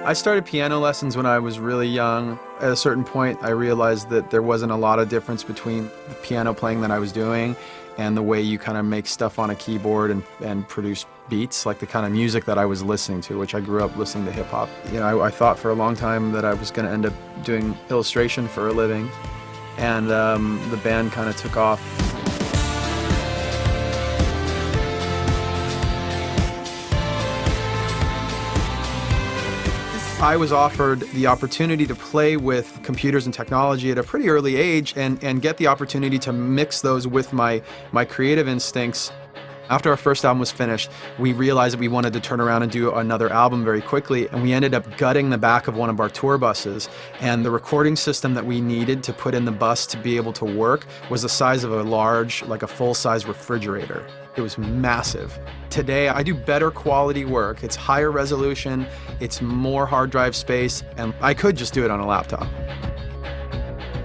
I started piano lessons when I was really young. At a certain point, I realized that there wasn't a lot of difference between the piano playing that I was doing and the way you kind of make stuff on a keyboard and produce beats, like the kind of music that I was listening to, which I grew up listening to hip hop. You know, I thought for a long time that I was going to end up doing illustration for a living, and the band kind of took off. I was offered the opportunity to play with computers and technology at a pretty early age and get the opportunity to mix those with my creative instincts. After our first album was finished, we realized that we wanted to turn around and do another album very quickly, and we ended up gutting the back of one of our tour buses, and the recording system that we needed to put in the bus to be able to work was the size of a large, like a full-size refrigerator. It was massive. Today, I do better quality work. It's higher resolution, it's more hard drive space, and I could just do it on a laptop.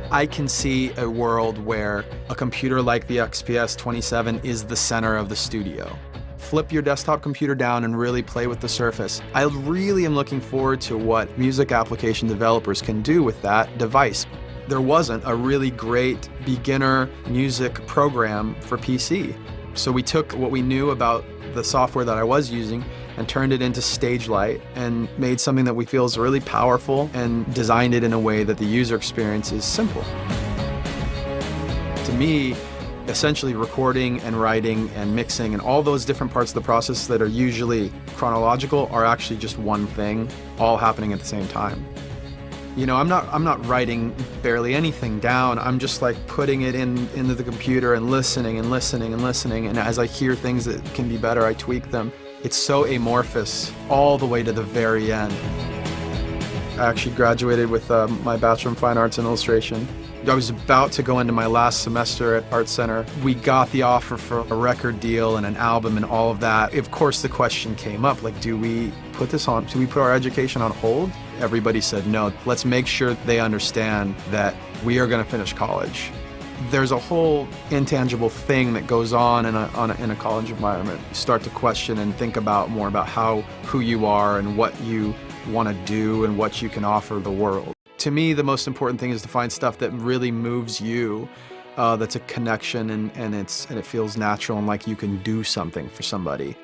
I can see a world where a computer like the XPS 27 is the center of the studio. Flip your desktop computer down and really play with the surface. I really am looking forward to what music application developers can do with that device. There wasn't a really great beginner music program for PC. So we took what we knew about the software that I was using and turned it into StageLight and made something that we feel is really powerful and designed it in a way that the user experience is simple. To me, essentially recording and writing and mixing and all those different parts of the process that are usually chronological are actually just one thing, all happening at the same time. You know, I'm not writing barely anything down. I'm just like putting it into the computer and listening and listening and listening. And as I hear things that can be better, I tweak them. It's so amorphous all the way to the very end. I actually graduated with my Bachelor in Fine Arts in Illustration. I was about to go into my last semester at Art Center. We got the offer for a record deal and an album and all of that. Of course, the question came up, like, do we put our education on hold? Everybody said no. Let's make sure they understand that we are going to finish college. There's a whole intangible thing that goes on in a college environment. You start to question and think about more about who you are and what you want to do and what you can offer the world. To me, the most important thing is to find stuff that really moves you, that's a connection and it feels natural and like you can do something for somebody.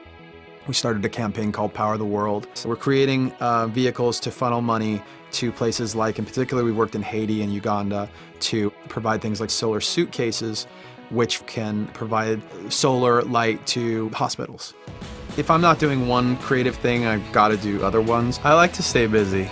We started a campaign called Power the World. So we're creating vehicles to funnel money to places like, in particular, we worked in Haiti and Uganda to provide things like solar suitcases, which can provide solar light to hospitals. If I'm not doing one creative thing, I've got to do other ones. I like to stay busy.